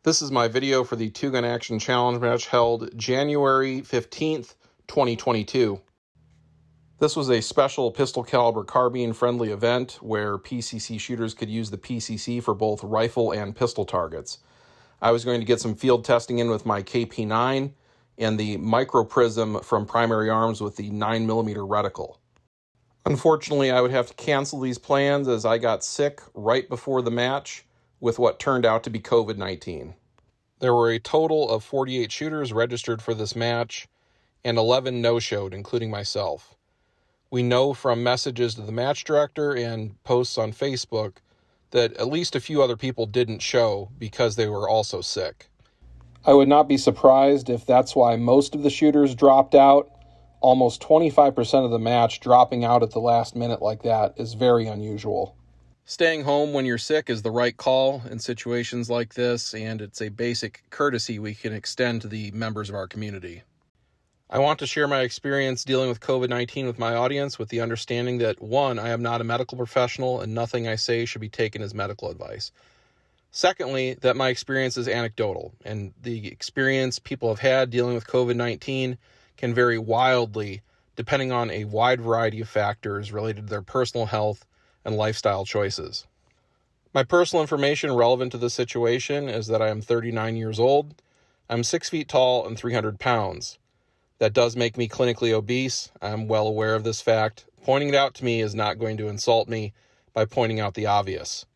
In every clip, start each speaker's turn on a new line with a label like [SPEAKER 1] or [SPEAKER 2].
[SPEAKER 1] This is my video for the Two Gun Action Challenge match held January 15th, 2022. This was a special pistol caliber carbine friendly event where PCC shooters could use the PCC for both rifle and pistol targets. I was going to get some field testing in with my KP9 and the Micro Prism from Primary Arms with the 9mm reticle. Unfortunately, I would have to cancel these plans as I got sick right before the match with what turned out to be COVID-19. There were a total of 48 shooters registered for this match, and 11 no-showed, including myself. We know from messages to the match director and posts on Facebook that at least a few other people didn't show because they were also sick. I would not be surprised if that's why most of the shooters dropped out. Almost 25% of the match dropping out at the last minute like that is very unusual. Staying home when you're sick is the right call in situations like this, and it's a basic courtesy we can extend to the members of our community. I want to share my experience dealing with COVID-19 with my audience with the understanding that, 1, I am not a medical professional and nothing I say should be taken as medical advice. Secondly, that my experience is anecdotal, and the experience people have had dealing with COVID-19 can vary wildly depending on a wide variety of factors related to their personal health and lifestyle choices. My personal information relevant to this situation is that I am 39 years old, I'm 6 feet tall and 300 pounds. That does make me clinically obese. I'm well aware of this fact. Pointing it out to me is not going to insult me by pointing out the obvious.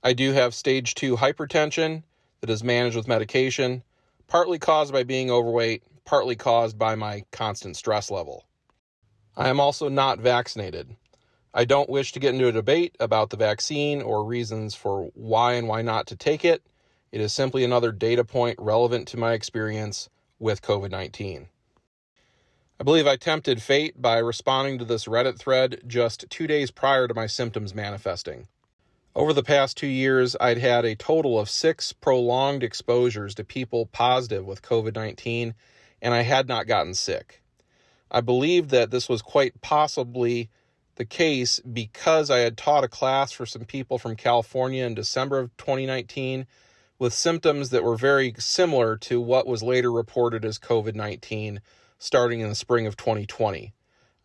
[SPEAKER 1] I do have stage 2 hypertension that is managed with medication, partly caused by being overweight, partly caused by my constant stress level. I am also not vaccinated. I don't wish to get into a debate about the vaccine or reasons for why and why not to take it. It is simply another data point relevant to my experience with COVID-19. I believe I tempted fate by responding to this Reddit thread just 2 days prior to my symptoms manifesting. Over the past 2 years, I'd had a total of 6 prolonged exposures to people positive with COVID-19, and I had not gotten sick. I believed that this was quite possibly the case because I had taught a class for some people from California in December of 2019 with symptoms that were very similar to what was later reported as COVID-19 starting in the spring of 2020.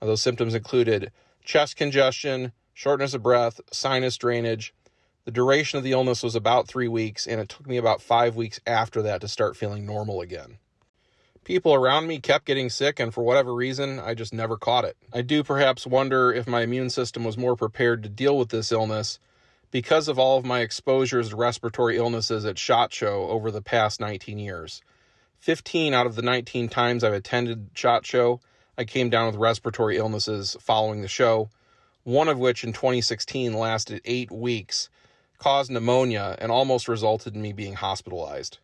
[SPEAKER 1] Those symptoms included chest congestion, shortness of breath, sinus drainage. The duration of the illness was about 3 weeks, and it took me about 5 weeks after that to start feeling normal again. People around me kept getting sick, and for whatever reason, I just never caught it. I do perhaps wonder if my immune system was more prepared to deal with this illness because of all of my exposures to respiratory illnesses at SHOT Show over the past 19 years. 15 out of the 19 times I've attended SHOT Show, I came down with respiratory illnesses following the show, one of which in 2016 lasted 8 weeks, caused pneumonia, and almost resulted in me being hospitalized.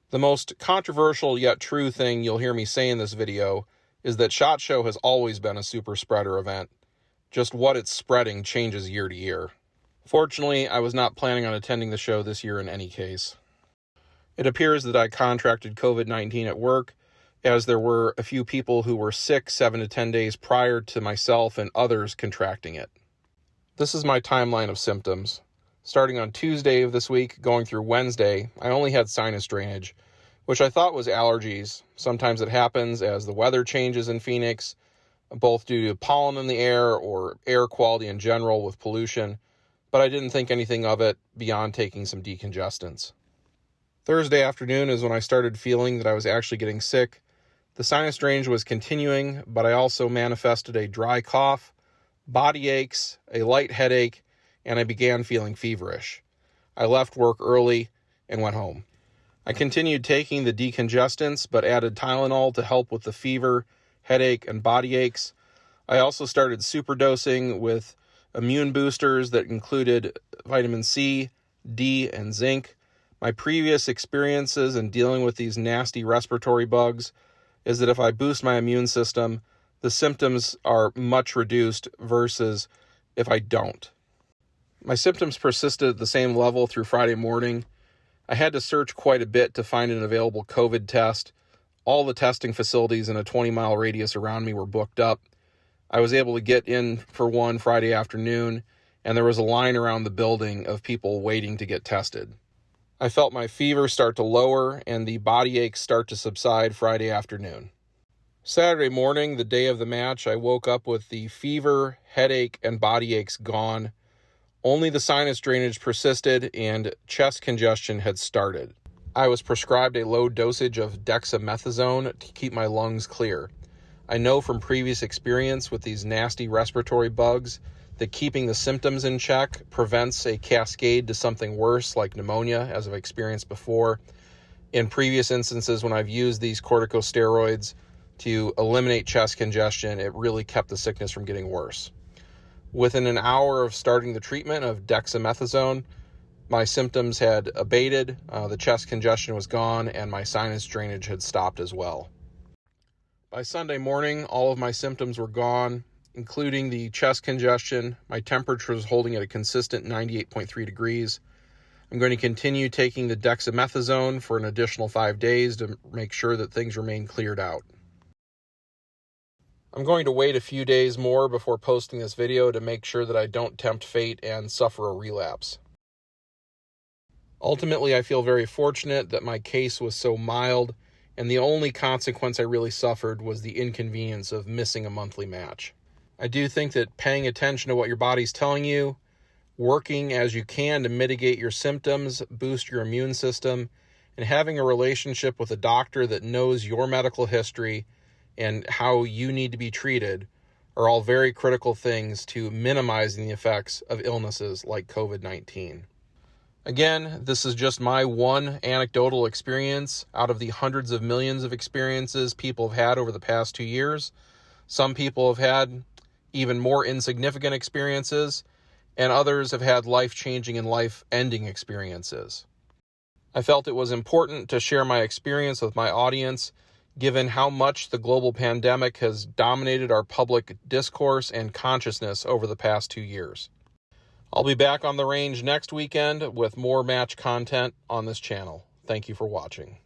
[SPEAKER 1] The most controversial yet true thing you'll hear me say in this video is that SHOT Show has always been a super spreader event. Just what it's spreading changes year to year. Fortunately, I was not planning on attending the show this year in any case. It appears that I contracted COVID-19 at work, as there were a few people who were sick 7 to 10 days prior to myself and others contracting it. This is my timeline of symptoms. Starting on Tuesday of this week, going through Wednesday, I only had sinus drainage, which I thought was allergies. Sometimes it happens as the weather changes in Phoenix, both due to pollen in the air or air quality in general with pollution, but I didn't think anything of it beyond taking some decongestants. Thursday afternoon is when I started feeling that I was actually getting sick. The sinus drainage was continuing, but I also manifested a dry cough, body aches, a light headache, and I began feeling feverish. I left work early and went home. I continued taking the decongestants, but added Tylenol to help with the fever, headache, and body aches. I also started superdosing with immune boosters that included vitamin C, D, and zinc. My previous experiences in dealing with these nasty respiratory bugs is that if I boost my immune system, the symptoms are much reduced versus if I don't. My symptoms persisted at the same level through Friday morning. I had to search quite a bit to find an available COVID test. All the testing facilities in a 20-mile radius around me were booked up. I was able to get in for one Friday afternoon, and there was a line around the building of people waiting to get tested. I felt my fever start to lower and the body aches start to subside Friday afternoon. Saturday morning, the day of the match, I woke up with the fever, headache, and body aches gone. Only the sinus drainage persisted and chest congestion had started. I was prescribed a low dosage of dexamethasone to keep my lungs clear. I know from previous experience with these nasty respiratory bugs that keeping the symptoms in check prevents a cascade to something worse like pneumonia, as I've experienced before. In previous instances when I've used these corticosteroids to eliminate chest congestion, it really kept the sickness from getting worse. Within an hour of starting the treatment of dexamethasone, my symptoms had abated, the chest congestion was gone, and my sinus drainage had stopped as well. By Sunday morning, all of my symptoms were gone, including the chest congestion. My temperature was holding at a consistent 98.3 degrees. I'm going to continue taking the dexamethasone for an additional 5 days to make sure that things remain cleared out. I'm going to wait a few days more before posting this video to make sure that I don't tempt fate and suffer a relapse. Ultimately, I feel very fortunate that my case was so mild, and the only consequence I really suffered was the inconvenience of missing a monthly match. I do think that paying attention to what your body's telling you, working as you can to mitigate your symptoms, boost your immune system, and having a relationship with a doctor that knows your medical history and how you need to be treated are all very critical things to minimizing the effects of illnesses like COVID-19. Again, this is just my one anecdotal experience out of the hundreds of millions of experiences people have had over the past 2 years. Some people have had even more insignificant experiences, and others have had life-changing and life-ending experiences. I felt it was important to share my experience with my audience, given how much the global pandemic has dominated our public discourse and consciousness over the past 2 years. I'll be back on the range next weekend with more match content on this channel. Thank you for watching.